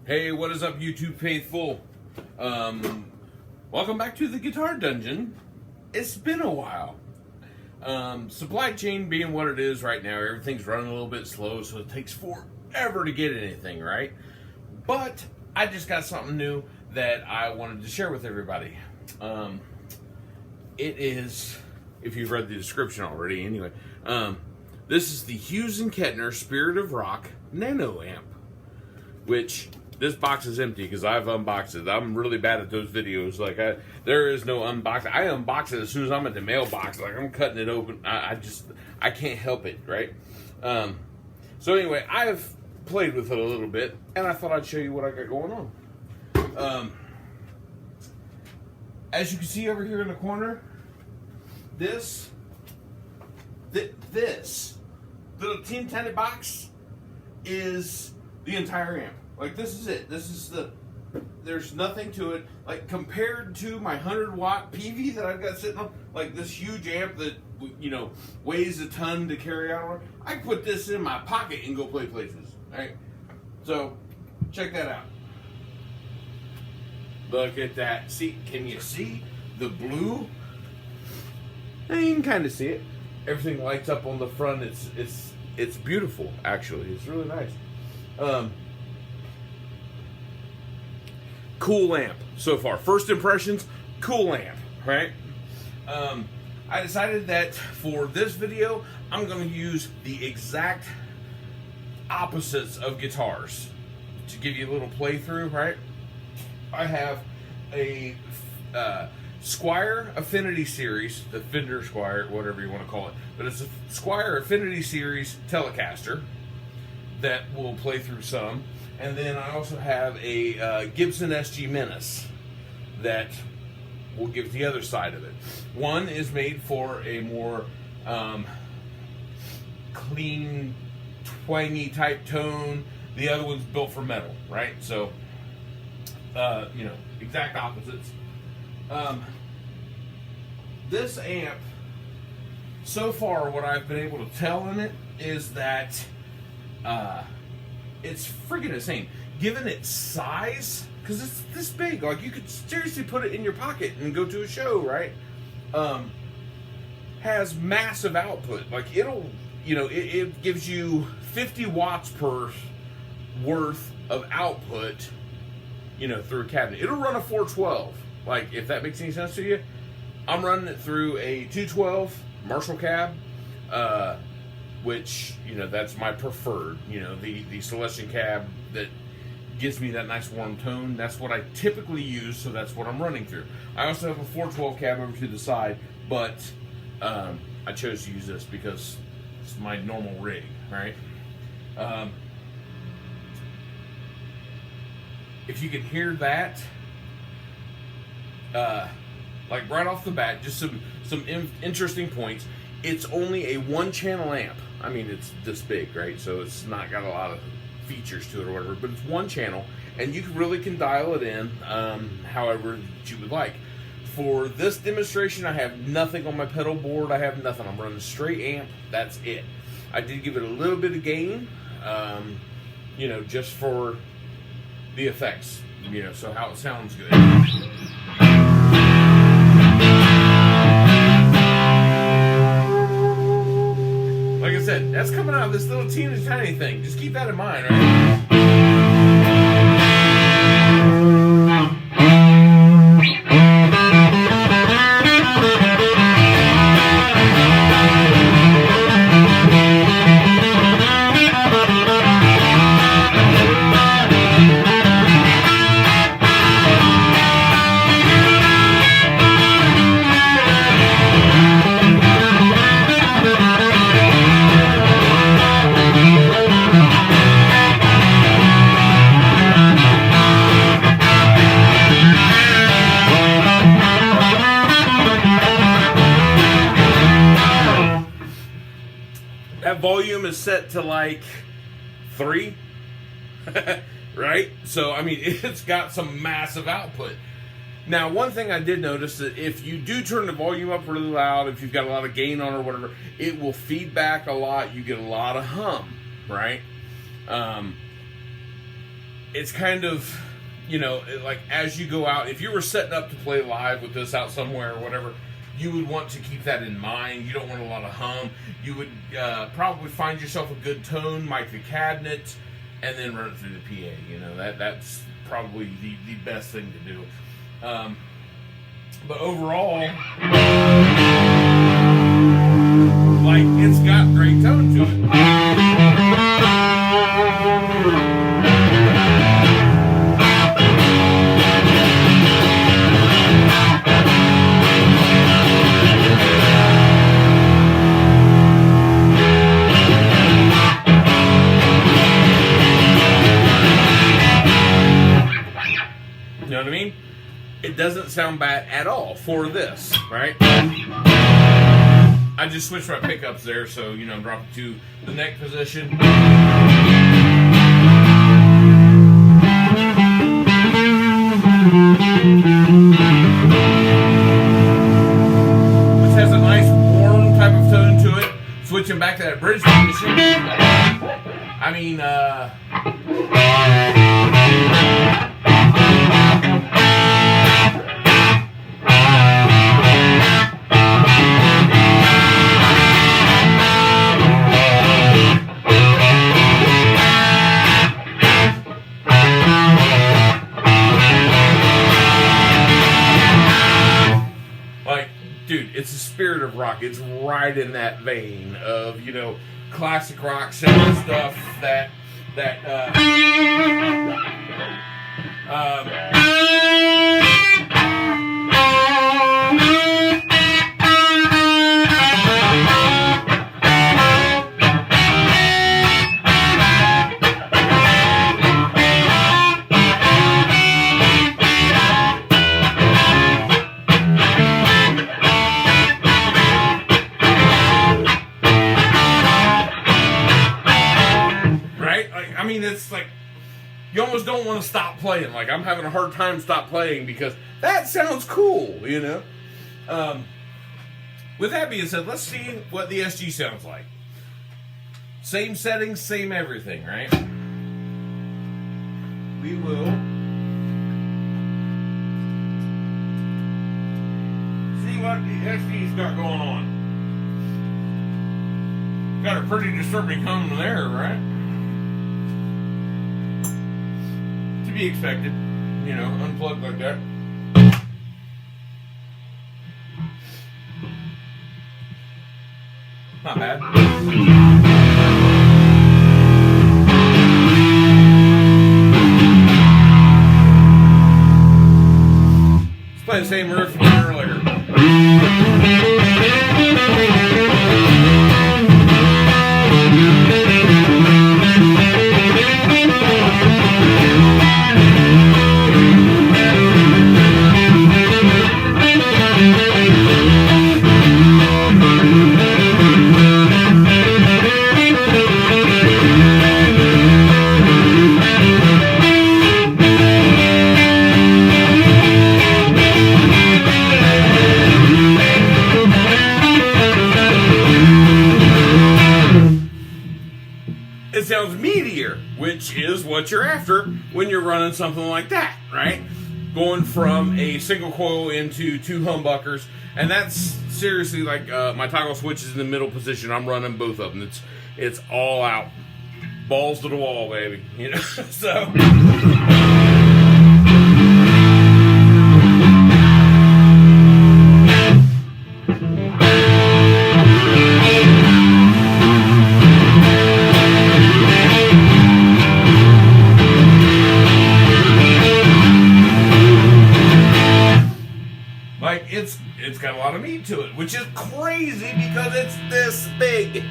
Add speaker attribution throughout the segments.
Speaker 1: Hey, what is up, YouTube faithful? Welcome back to the Guitar Dungeon. It's been a while. Supply chain being what it is right now, everything's running a little bit slow, so it takes forever to get anything, right? But I just got something new that I wanted to share with everybody. It is, if you've read the description already, anyway, this is the Hughes and Kettner Spirit of Rock Nano Amp, which this box is empty because I've unboxed it. I'm really bad at those videos. Like, there is no unboxing. I unbox it as soon as I'm at the mailbox. Like, I'm cutting it open. I can't help it, right? So anyway, I've played with it a little bit, and I thought I'd show you what I got going on. As you can see over here in the corner, this little teeny tiny box is the entire amp. Like, this is it. This is there's nothing to it. Like, compared to my 100-watt PV that I've got sitting on, like this huge amp that, you know, weighs a ton to carry out, I can put this in my pocket and go play places, right? So, check that out. Look at that. See, can you see the blue? And you can kind of see it. Everything lights up on the front. It's beautiful, actually. It's really nice. Cool amp so far. First impressions, cool amp, right? I decided that for this video, I'm going to use the exact opposites of guitars to give you a little playthrough, right? I have a Squier Affinity Series, the Fender Squier, whatever you want to call it, but it's a Squier Affinity Series Telecaster that will play through some. And then I also have a Gibson SG Menace that will give the other side of it. One is made for a more clean, twangy type tone. The other one's built for metal, right? So, you know, exact opposites. This amp, so far what I've been able to tell in it is that it's freaking insane. Given its size, because it's this big, like you could seriously put it in your pocket and go to a show, right? Has massive output. Like, it'll, you know, it gives you 50 watts per worth of output, you know, through a cabinet. It'll run a 412. Like, if that makes any sense to you. I'm running it through a 212 Marshall cab, which, you know, that's my preferred, you know, the Celestion cab that gives me that nice warm tone. That's what I typically use, so that's what I'm running through. I also have a 412 cab over to the side, but I chose to use this because it's my normal rig, right? If you can hear that, like right off the bat, just some interesting points. It's only a one-channel amp. I mean, it's this big, right? So it's not got a lot of features to it or whatever, but it's one channel, and you really can dial it in however that you would like. For this demonstration, I have nothing on my pedal board. I have nothing. I'm running a straight amp. That's it. I did give it a little bit of gain, you know, just for the effects, you know, so how it sounds good. Like I said, that's coming out of this little teeny tiny thing. Just keep that in mind, right? That volume is set to like 3, right? So, I mean, it's got some massive output. Now, one thing I did notice that if you do turn the volume up really loud, if you've got a lot of gain on or whatever, it will feedback a lot. You get a lot of hum, right? it's kind of, you know, like as you go out, if you were setting up to play live with this out somewhere or whatever, you would want to keep that in mind. You don't want a lot of hum. You would probably find yourself a good tone, mic the cabinet, and then run it through the PA. You know, that's probably the best thing to do. But overall, like, it's got great tone to it. You know what I mean? It doesn't sound bad at all for this, right? I just switched my pickups there, so, you know, drop it to the neck position. Which has a nice warm type of tone to it. Switching back to that bridge position. I mean, dude, it's the spirit of rock. It's right in that vein of, you know, classic rock sound stuff that I mean, it's like you almost don't want to stop playing. Like, I'm having a hard time stop playing because that sounds cool, you know? With that being said, let's see what the SG sounds like. Same settings, same everything, right? We will see what the SG's got going on. Got a pretty disturbing hum there, right? To be expected, you know, unplugged like that. Not bad. Let's play the same riff from earlier. It sounds meatier, which is what you're after when you're running something like that, right? Going from a single coil into two humbuckers, and that's seriously like my toggle switch is in the middle position. I'm running both of them. It's all out, balls to the wall, baby. You know, so. Like, it's got a lot of meat to it, which is crazy because it's this big.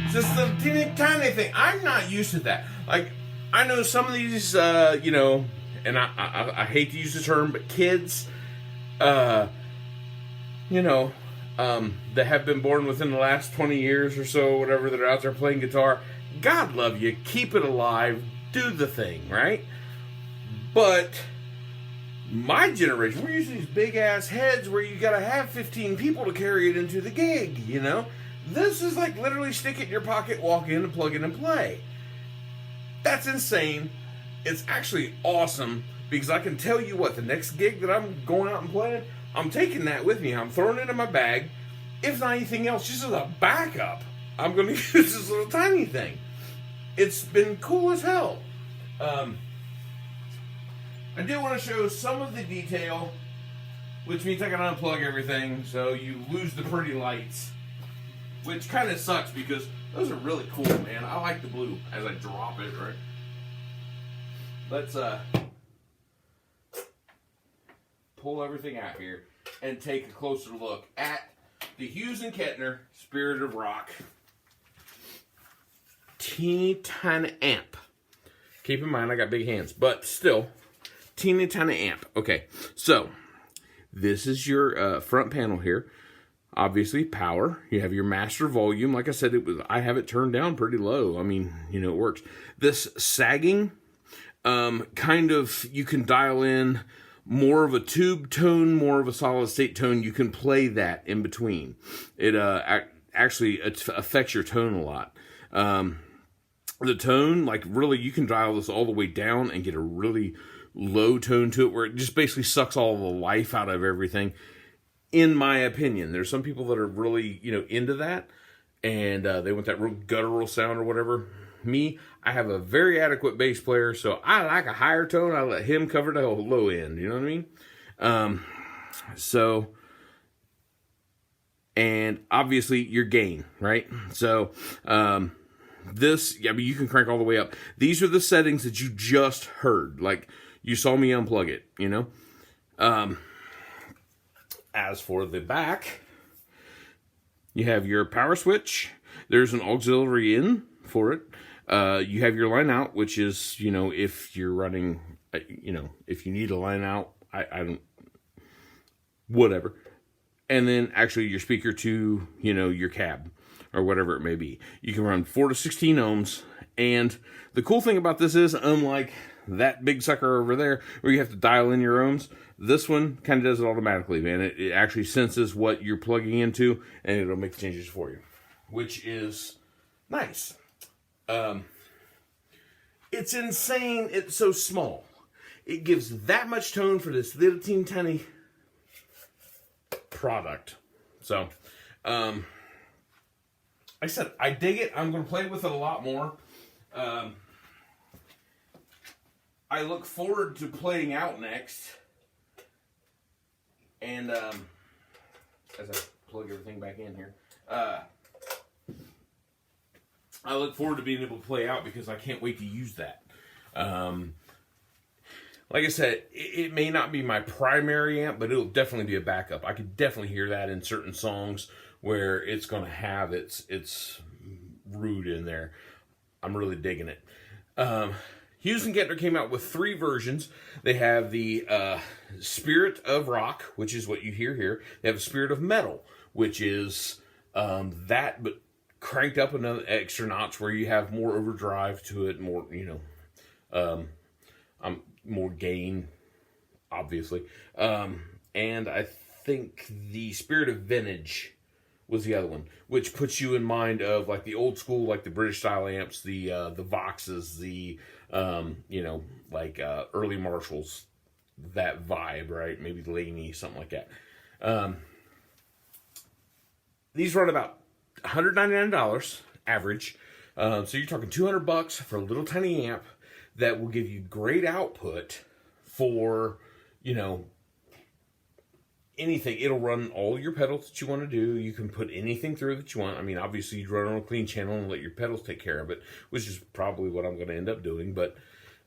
Speaker 1: It's just a teeny tiny thing. I'm not used to that. Like, I know some of these, you know, and I hate to use the term, but kids, you know, that have been born within the last 20 years or so, whatever, that are out there playing guitar. God love you. Keep it alive. Do the thing, right? But my generation, we're using these big ass heads where you gotta have 15 people to carry it into the gig, you know? This is like literally stick it in your pocket, walk in and plug in and play. That's insane. it's actually awesome because I can tell you what, the next gig that I'm going out and playing, I'm taking that with me. I'm throwing it in my bag. If not anything else, just as a backup, I'm going to use this little tiny thing. It's been cool as hell. I do want to show some of the detail, which means I can unplug everything, so you lose the pretty lights, which kind of sucks because those are really cool, man. I like the blue as I drop it, right? Let's pull everything out here and take a closer look at the Hughes and Kettner Spirit of Rock teeny tiny amp. Keep in mind I got big hands, but still, teeny tiny amp. Okay, so this is your front panel here. Obviously, power. You have your master volume. Like I said, I have it turned down pretty low. I mean, you know, it works. This sagging, kind of, you can dial in more of a tube tone, more of a solid state tone. You can play that in between. It actually affects your tone a lot. The tone, like really, you can dial this all the way down and get a really low tone to it where it just basically sucks all the life out of everything. In my opinion, there's some people that are really, you know, into that, and they want that real guttural sound or whatever. Me, I have a very adequate bass player, so I like a higher tone. I let him cover the low end. You know what I mean? And obviously your gain, right? So, this, I mean, you can crank all the way up. These are the settings that you just heard. Like, you saw me unplug it, you know? As for the back, you have your power switch. There's an auxiliary in for it. You have your line out, which is, you know, if you're running, you know, if you need a line out, I don't, whatever. And then actually your speaker to, you know, your cab or whatever it may be. You can run 4 to 16 ohms. And the cool thing about this is, unlike that big sucker over there where you have to dial in your ohms, this one kind of does it automatically, man. It actually senses what you're plugging into, and it'll make the changes for you, which is nice. It's insane. It's so small. It gives that much tone for this little teeny tiny product. So, like I said, I dig it. I'm going to play with it a lot more. I look forward to playing out next. And as I plug everything back in here, I look forward to being able to play out because I can't wait to use that. Like I said, it may not be my primary amp, but it'll definitely be a backup. I could definitely hear that in certain songs where it's going to have its root in there. I'm really digging it. Hughes and Kettner came out with 3 versions. They have the Spirit of Rock, which is what you hear here. They have the Spirit of Metal, which is that, but cranked up another extra notch where you have more overdrive to it, more, you know, more gain, obviously. And I think the Spirit of Vintage was the other one, which puts you in mind of like the old school, like the British style amps, the Voxes, the you know, like early Marshalls, that vibe, right? Maybe Laney, something like that. These run about $199 average. So you're talking $200 for a little tiny amp that will give you great output for, you know, anything. It'll run all your pedals that you want to do. You can put anything through that you want. I mean, obviously you'd run on a clean channel and let your pedals take care of it, which is probably what I'm going to end up doing. But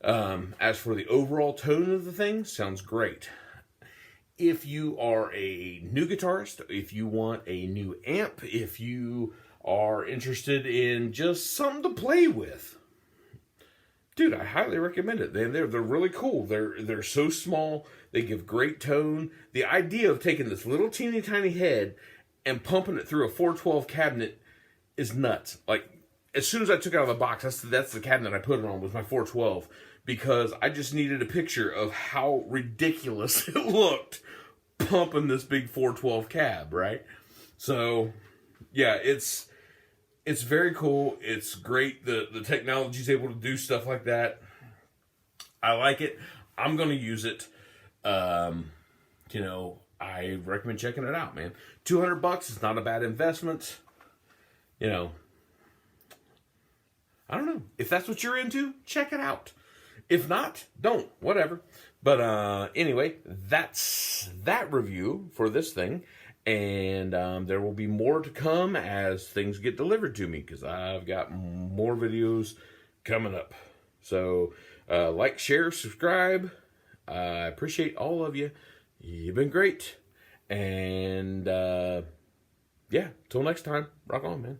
Speaker 1: as for the overall tone of the thing, sounds great. If you are a new guitarist, if you want a new amp, if you are interested in just something to play with, dude, I highly recommend it. They're really cool. They're so small. They give great tone. The idea of taking this little teeny tiny head and pumping it through a 412 cabinet is nuts. Like, as soon as I took it out of the box, that's the cabinet I put it on, was my 412, because I just needed a picture of how ridiculous it looked pumping this big 412 cab, right? So, yeah, it's very cool. It's great. The technology's able to do stuff like that. I like it. I'm going to use it. You know, I recommend checking it out, man. $200 is not a bad investment. You know, I don't know. If that's what you're into, check it out. If not, don't. Whatever. But anyway, that's that review for this thing. And there will be more to come as things get delivered to me, because I've got more videos coming up. So like, share, subscribe. I appreciate all of you. You've been great. And yeah, till next time, rock on, man.